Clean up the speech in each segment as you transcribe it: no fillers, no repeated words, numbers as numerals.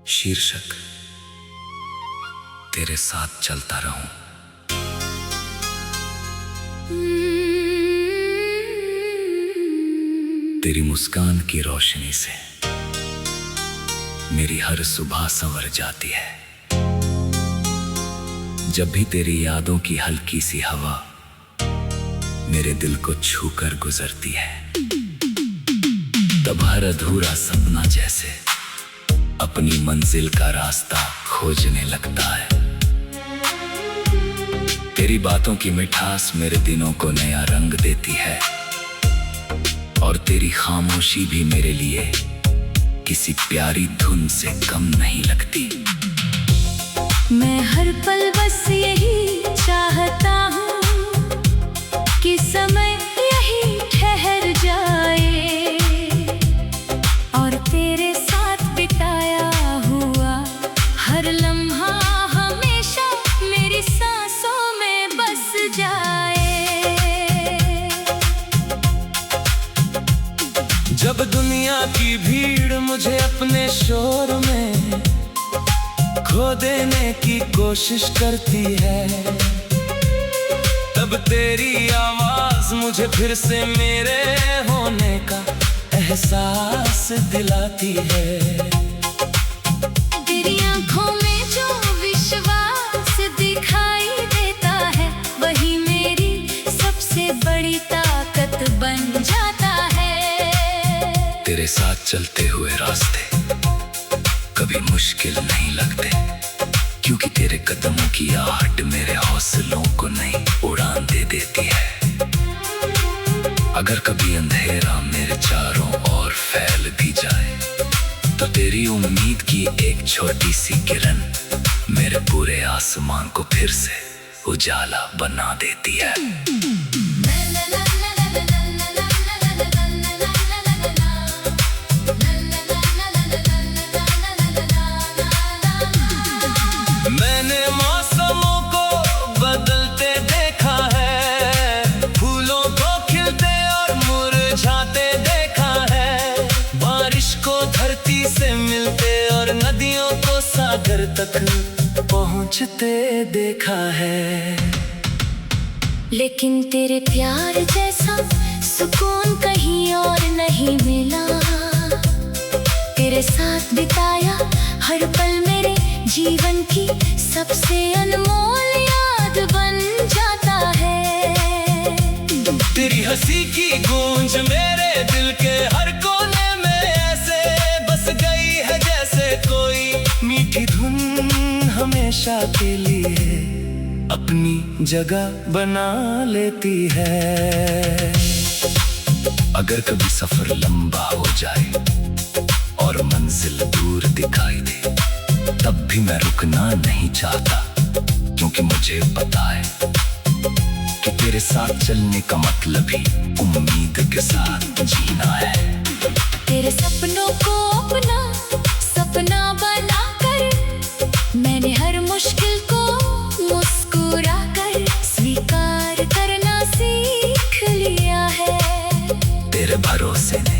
शीर्षक तेरे साथ चलता रहूं। तेरी मुस्कान की रोशनी से मेरी हर सुबह संवर जाती है। जब भी तेरी यादों की हल्की सी हवा मेरे दिल को छूकर गुजरती है, तब हर अधूरा सपना जैसे अपनी मंजिल का रास्ता खोजने लगता है। तेरी बातों की मिठास मेरे दिनों को नया रंग देती है, और तेरी खामोशी भी मेरे लिए किसी प्यारी धुन से कम नहीं लगती। मैं हर पल बस यही चाहता हूँ कि समय यही ठहर जाए, और तेरे साथ बिताया हुआ हर लम्हा हमेशा मेरी सांसों में बस जाए। जब दुनिया की भीड़ मुझे अपने शोर में खो देने की कोशिश करती है, तब तेरी आवाज मुझे फिर से मेरे होने का एहसास दिलाती है। तेरी आंखों में जो विश्वास दिखाई देता है, वही मेरी सबसे बड़ी ताकत बन जाता है। तेरे साथ चलते हुए रास्ते कभी मुश्किल नहीं लगते, क्योंकि तेरे कदमों की आहट मेरे हौसलों को नई उड़ान दे देती है। अगर कभी अंधेरा मेरे चारों ओर फैल भी जाए, तो तेरी उम्मीद की एक छोटी सी किरण मेरे पूरे आसमान को फिर से उजाला बना देती है। मैंने मौसमों को बदलते देखा है, फूलों को खिलते और मुरझाते देखा है, बारिश को धरती से मिलते और नदियों को सागर तक पहुंचते देखा है। लेकिन तेरे प्यार जैसा सुकून कहीं और नहीं मिला। तेरे साथ बिताया हर पल मेरे जीवन की सबसे अनमोल याद बन जाता है। तेरी हंसी की गूंज मेरे दिल के हर कोने में ऐसे बस गई है, जैसे कोई मीठी धुन हमेशा के लिए अपनी जगह बना लेती है। अगर कभी सफर लंबा हो जाए और मंजिल दूर दिखाई दे, तब भी मैं रुकना नहीं चाहता, क्योंकि मुझे पता है कि तेरे साथ चलने का मतलब ही उम्मीद के साथ जीना है। तेरे सपनों को अपना सपना बनाकर मैंने हर मुश्किल को मुस्कुरा कर स्वीकार करना सीख लिया है। तेरे भरोसे ने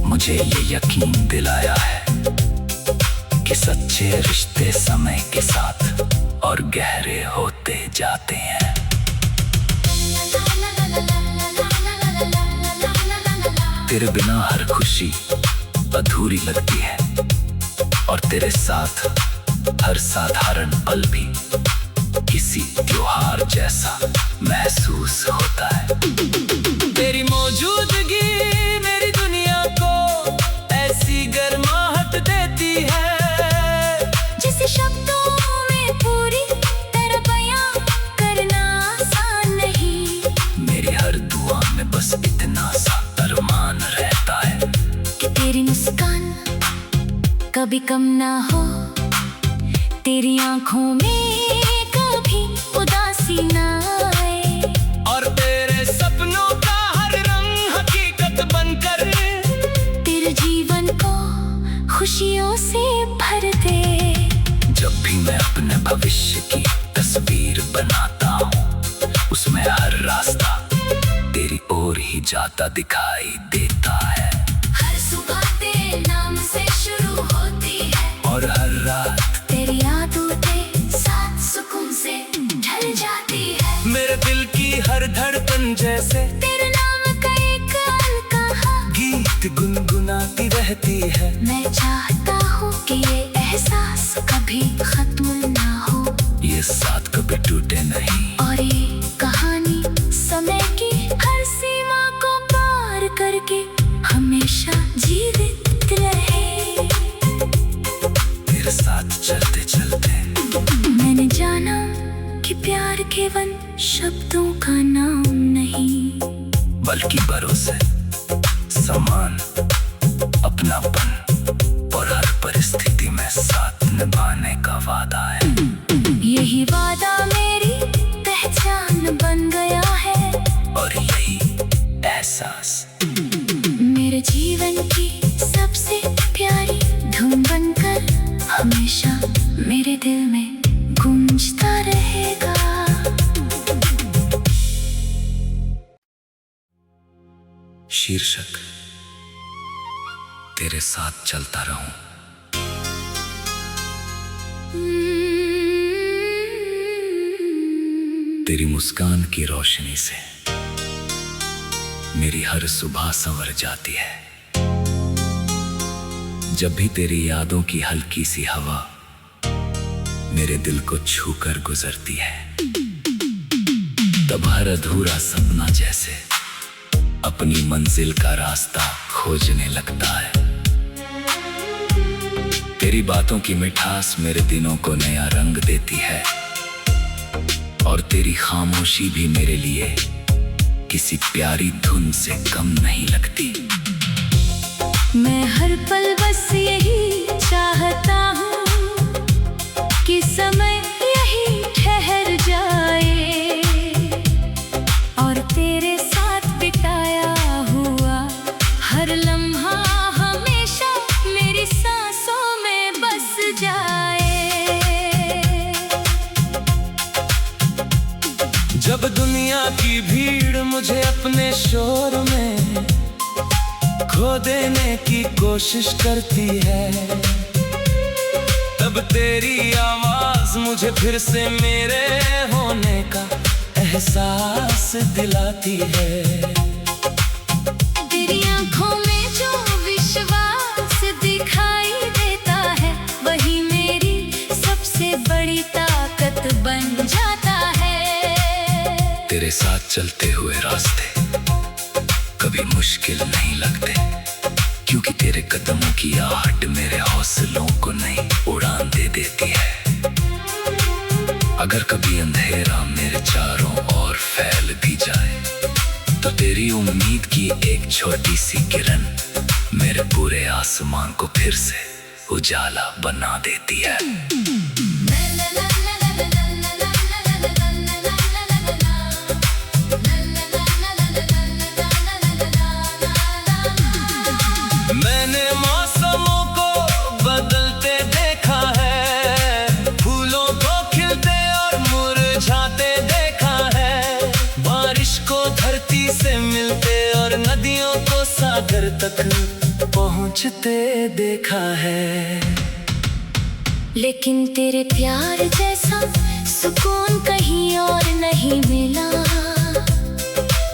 मुझे ये यकीन दिलाया है कि सच्चे रिश्ते समय के साथ और गहरे होते जाते हैं। तेरे बिना हर खुशी अधूरी लगती है, और तेरे साथ हर साधारण पल भी किसी त्योहार जैसा महसूस होता है। तेरी मौजूदगी मेरी दुनिया को ऐसी गर्माहट देती है, जिसे शब्दों में पूरी तरह बयां करना आसान नहीं। मेरी हर दुआ में बस इतना सा अरमान रहता है कि तेरी मुस्कान कभी कम ना हो, तेरी आंखों में कभी उदासी ना आए, और तेरे सपनों का हर रंग हकीकत बनकर तेरे जीवन को खुशियों से भर दे। जब भी मैं अपने भविष्य की तस्वीर बनाता हूँ, उसमें हर रास्ता तेरी ओर ही जाता दिखाई देता है। हर सुबह तेरे नाम से शुरू होती है, कहती है। मैं चाहता हूँ कि ये एहसास कभी खत्म ना हो, ये साथ कभी टूटे नहीं। और ये कहानी समय की हर सीमा को पार करके हमेशा जीवित रहे। तेरे साथ चलते चलते मैंने जाना कि प्यार केवल शब्दों का नाम नहीं, बल्कि भरोसे, सम्मान, अपनापन और हर परिस्थिति में साथ निभाने का वादा है। यही वादा मेरी पहचान बन गया है, और यही एहसास मेरे जीवन की सबसे प्यारी धुन बनकर हमेशा मेरे दिल में गूंजता रहेगा। शीर्षक तेरे साथ चलता रहूं। तेरी मुस्कान की रोशनी से मेरी हर सुबह संवर जाती है। जब भी तेरी यादों की हल्की सी हवा मेरे दिल को छूकर गुजरती है, तब हर अधूरा सपना जैसे अपनी मंजिल का रास्ता खोजने लगता है। तेरी बातों की मिठास मेरे दिनों को नया रंग देती है, और तेरी खामोशी भी मेरे लिए किसी प्यारी धुन से कम नहीं लगती। मैं हर पल बस यही चाहता हूँ कि समय यही ठहर जाए, और तेरे साथ बिताया हुआ हर लम्हा हमेशा मेरी सांसों में बस जाए। जब दुनिया की भीड़ मुझे अपने शोर में खो देने की कोशिश करती है, तब तेरी आवाज मुझे फिर से मेरे होने का एहसास दिलाती है। तेरी आंखों में जो विश्वास दिखाई देता है, वही मेरी सबसे बड़ी ताकत बन जाता है। तेरे साथ चलते हुए रास्ते कभी मुश्किल नहीं लगते, क्योंकि तेरे कदमों की आहट मेरे हौसलों को नई उड़ान दे देती है। अगर कभी अंधेरा मेरे चारों ओर फैल भी जाए, तो तेरी उम्मीद की एक छोटी सी किरण मेरे पूरे आसमान को फिर से उजाला बना देती है। मैंने मौसमों को बदलते देखा है, फूलों को खिलते और मुरझाते देखा है, बारिश को धरती से मिलते और नदियों को सागर तक पहुंचते देखा है। लेकिन तेरे प्यार जैसा सुकून कहीं और नहीं मिला।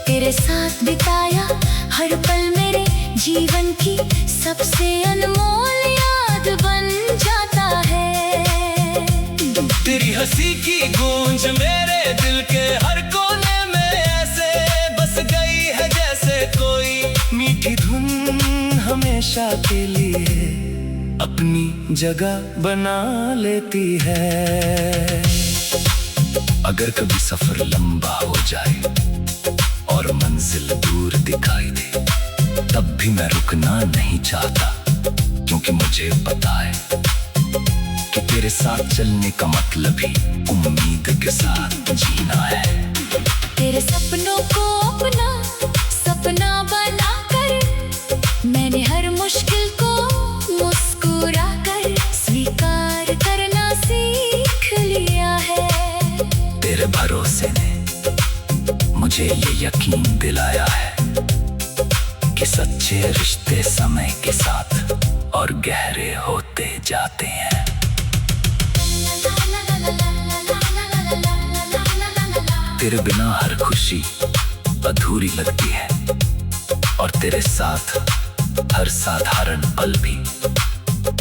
तेरे साथ बिताया हर पल मेरे जीवन की सबसे अनमोल याद बन जाता है। तेरी हंसी की गूंज मेरे दिल के हर कोने में ऐसे बस गई है, जैसे कोई मीठी धुन हमेशा के लिए अपनी जगह बना लेती है। अगर कभी सफर लंबा हो जाए और मंजिल दूर दिखाई दे, तब भी मैं रुकना नहीं चाहता, क्योंकि मुझे पता है कि तेरे साथ चलने का मतलब ही उम्मीद के साथ जीना है। तेरे सपनों को अपना सपना बनाकर मैंने हर मुश्किल को मुस्कुरा कर स्वीकार करना सीख लिया है। तेरे भरोसे ने मुझे ये यकीन दिलाया है कि सच्चे रिश्ते समय के साथ और गहरे होते जाते हैं। तेरे बिना हर खुशी अधूरी लगती है, और तेरे साथ हर साधारण पल भी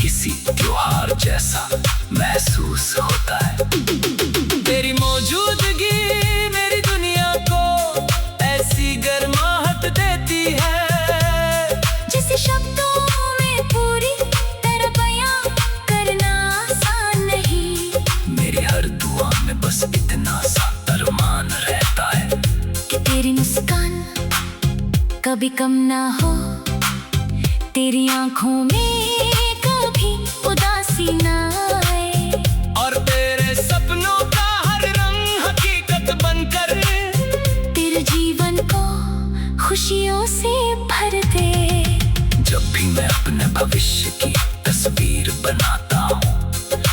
किसी त्योहार जैसा महसूस होता है। तेरी मौजूदगी मेरी दुनिया को ऐसी गर्माहट देती है जिसे शब्दों में पूरी तरह बयां करना आसान नहीं। मेरी हर दुआ में बस इतना सा अरमान रहता है कि तेरी मुस्कान कभी कम ना हो, तेरी आंखों में कभी उदासी ना आए, और तेरे सपनों का हर रंग हकीकत बनकर तेरे जीवन को खुशियों से भर दे। जब भी मैं अपने भविष्य की तस्वीर बनाता हूँ,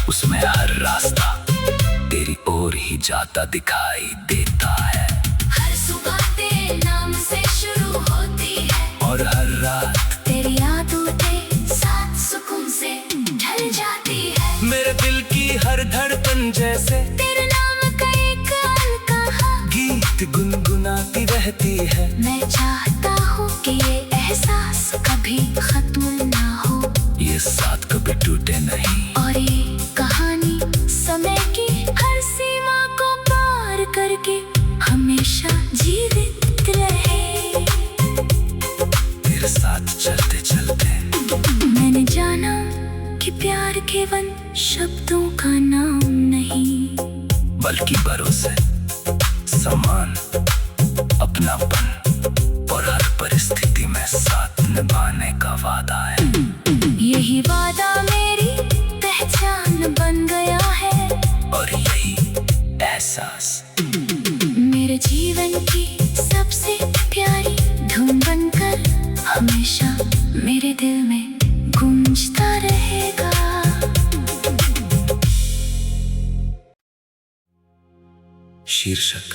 उसमें हर रास्ता तेरी ओर ही जाता दिखाई देता है। हर सुबह तेरे नाम से शुरू होती है, और हर रात तेरी यादों के साथ सुकून से ढल जाती है। मेरे दिल की हर धड़कन जैसे तेरे नाम का एक अलकहा गीत गुनगुनाती रहती है। मैं चाहता हूँ कि ये एहसास कभी खत्म ना हो, ये साथ कभी टूटे नहीं, और ये कहानी समय की हर सीमा को पार करके हमेशा जीवित रहे। तेरे साथ चलते चलते मैंने जाना कि प्यार केवल शब्दों का नाम नहीं, बल्कि भरोसे, सम्मान, अपनापन और हर परिस्थिति में साथ निभाने का वादा है। यही वादा मेरी पहचान बन गया है, और यही एहसास मेरे जीवन की सबसे प्यारी धुन बनकर हमेशा मेरे दिल में गूंजता रहेगा। शीर्षक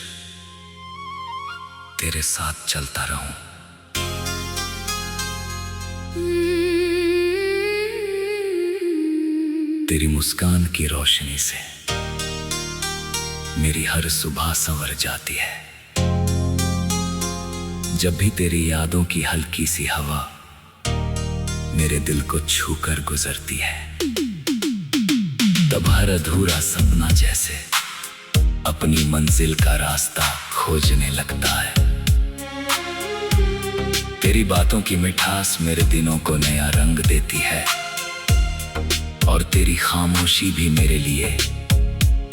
तेरे साथ चलता रहूं। तेरी मुस्कान की रोशनी से मेरी हर सुबह संवर जाती है। जब भी तेरी यादों की हल्की सी हवा मेरे दिल को छूकर गुजरती है, तब हर अधूरा सपना जैसे अपनी मंजिल का रास्ता खोजने लगता है। तेरी बातों की मिठास मेरे दिनों को नया रंग देती है, और तेरी खामोशी भी मेरे लिए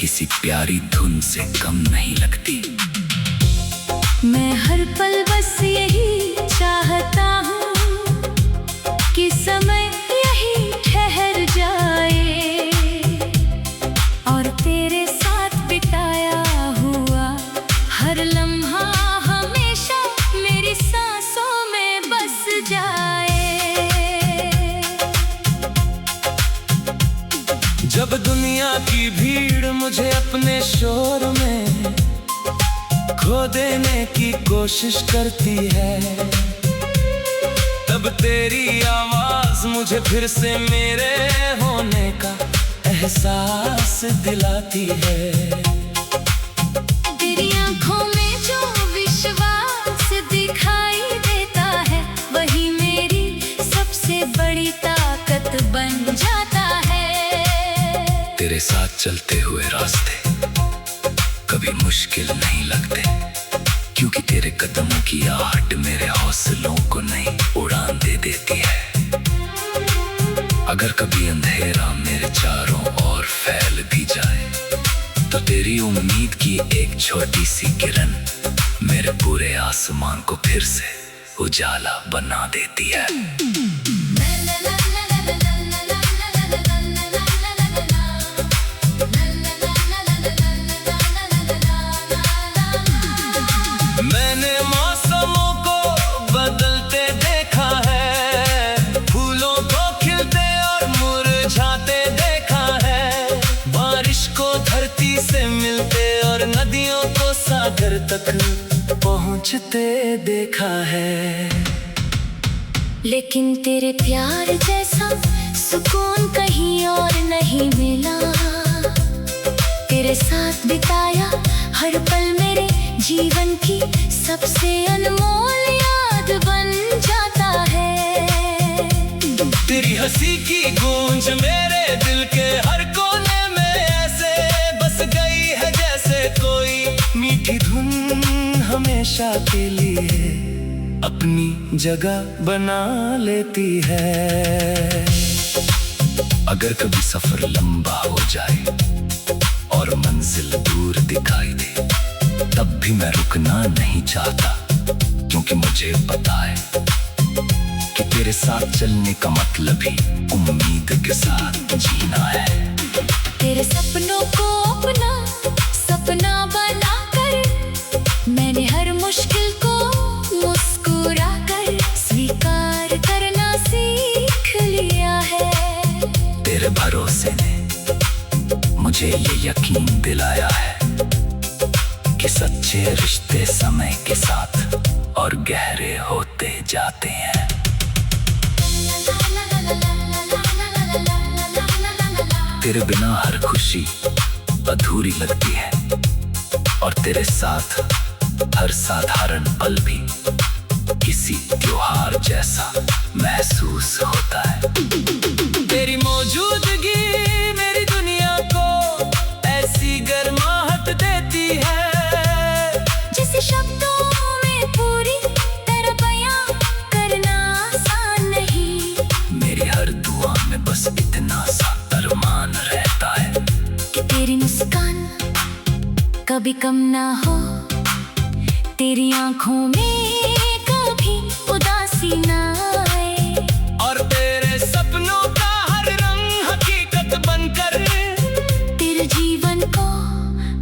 किसी प्यारी धुन से कम नहीं लगती। मैं हर पल बस यही चाहता हूँ कि समय यही ठहर जाए, और तेरे साथ बिताया हुआ हर लम्हा हमेशा मेरी सांसों में बस जाए। जब दुनिया की भीड़ मुझे अपने शोर में खो देने की कोशिश करती है, तब तेरी आवाज मुझे फिर से मेरे होने का एहसास दिलाती है। तेरी आंखों में जो विश्वास दिखाई देता है, वही मेरी सबसे बड़ी ताकत बन जाता है। तेरे साथ चलते हुए रास्ते कभी मुश्किल नहीं लगते, क्योंकि तेरे कदमों की आहट मेरे हौसलों को नई उड़ान दे देती है। अगर कभी अंधेरा मेरे चारों ओर फैल भी जाए, तो तेरी उम्मीद की एक छोटी सी किरण मेरे पूरे आसमान को फिर से उजाला बना देती है। मैंने मौसमों को बदलते देखा है, फूलों को खिलते और मुरझाते देखा है, बारिश को धरती से मिलते और नदियों को सागर तक पहुंचते देखा है। लेकिन तेरे प्यार जैसा सुकून कहीं और नहीं मिला। तेरे साथ बिताया हर पल मेरे जीवन की सबसे अनमोल याद बन जाता है। हंसी की गूंज मेरे दिल के हर कोने में ऐसे बस गई है जैसे कोई मीठी धुन हमेशा के लिए अपनी जगह बना लेती है। अगर कभी सफर लंबा हो जाए और मंजिल दूर दिखाई दे, तब भी मैं रुकना नहीं चाहता, क्योंकि मुझे पता है कि तेरे साथ चलने का मतलब ही उम्मीद के साथ जीना है। तेरे सपनों को अपना सपना बना कर मैंने हर मुश्किल को मुस्कुरा कर स्वीकार करना सीख लिया है। तेरे भरोसे ने मुझे ये यकीन दिलाया है कि सच्चे रिश्ते समय के साथ और गहरे होते जाते हैं। तेरे बिना हर खुशी अधूरी लगती है और तेरे साथ हर साधारण पल भी किसी त्योहार जैसा महसूस होता है। तेरी मौजूदगी मेरी दुनिया को ऐसी गर्माहट देती है जिसे शब्दों में पूरी तरह बयां करना आसान नहीं। मेरी हर दुआ में बस इतना सा अरमान रहता है कि तेरी मुस्कान कभी कम ना हो, तेरी आंखों में कभी उदासी ना आए, और तेरे सपनों का हर रंग हकीकत बनकर तेरे जीवन को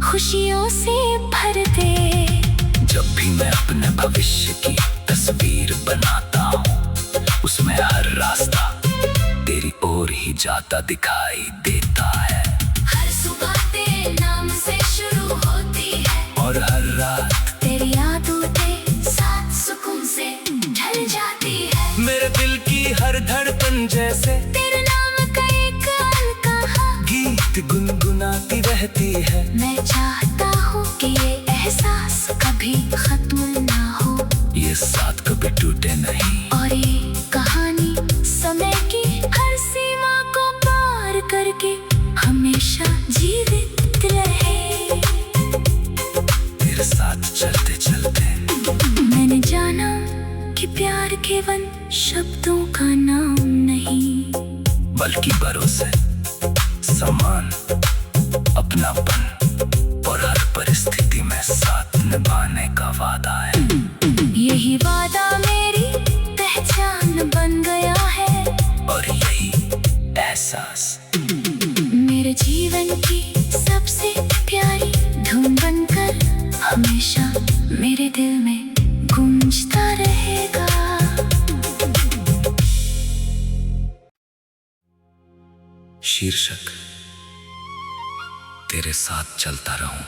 खुशियों से भर दे। जब भी मैं अपने भविष्य की तस्वीर बनाता हूँ, उसमें हर रास्ता तेरी ओर ही जाता दिखाई देता है। हर सुबह तेरे नाम से शुरू होती है और हर रात तेरी यादों के साथ सुकून से ढल जाती है। मेरे दिल की हर धड़कन जैसे तेरे नाम का एक अलका गीत गुनगुनाती रहती है। मैं चाहता हूँ कि ये एहसास कभी खत्म ना हो, ये साथ कभी टूटे नहीं, और ये कहानी समय की हर सीमा को पार करके हमेशा जीवित रहे। तेरे साथ चलते चलते मैंने जाना कि प्यार केवल शब्दों का नाम नहीं, बल्कि भरोसे, सम्मान, अपनापन और हर परिस्थिति में साथ निभाने का वादा है। यही वादा मेरी पहचान बन गया है, और यही एहसास मेरे जीवन की सबसे प्यारी धुन बनकर हमेशा मेरे दिल में गूंजता रहेगा। शीर्षक तेरे साथ चलता रहूं।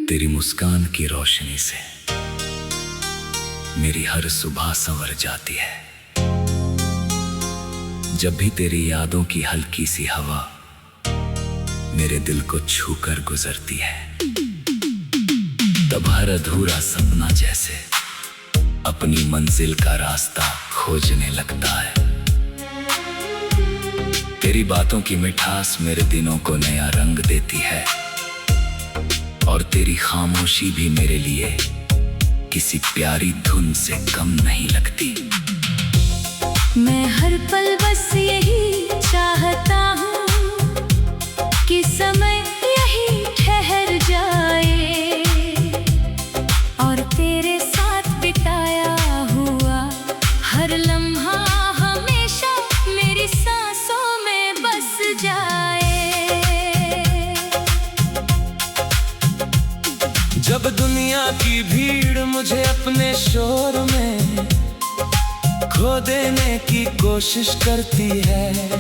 तेरी मुस्कान की रोशनी से मेरी हर सुबह संवर जाती है। जब भी तेरी यादों की हल्की सी हवा मेरे दिल को छूकर गुजरती है, तब हर अधूरा सपना जैसे अपनी मंजिल का रास्ता खोजने लगता है। तेरी बातों की मिठास मेरे दिनों को नया रंग देती है, और तेरी खामोशी भी मेरे लिए किसी प्यारी धुन से कम नहीं लगती। मैं हर पल बस यही चाहता हूँ कि समय यही ठहर जाए, और तेरे साथ बिताया हुआ हर लम्हा हमेशा मेरी सांसों में बस जाए। जब दुनिया की भीड़ मुझे अपने शोर में खो देने की कोशिश करती है,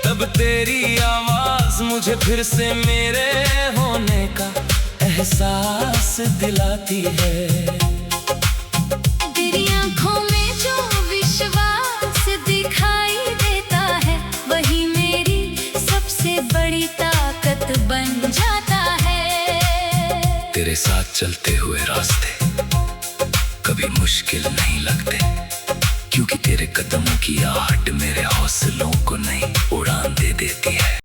तब तेरी आवाज मुझे फिर से मेरे होने का एहसास दिलाती है। तेरी आंखों में जो विश्वास दिखाई देता है, वही मेरी सबसे बड़ी ताकत बन जाता है। तेरे साथ चलते हुए रास्ते कभी मुश्किल नहीं लगते, क्योंकि तेरे कदमों की आहट मेरे हौसलों को नई उड़ान दे देती है।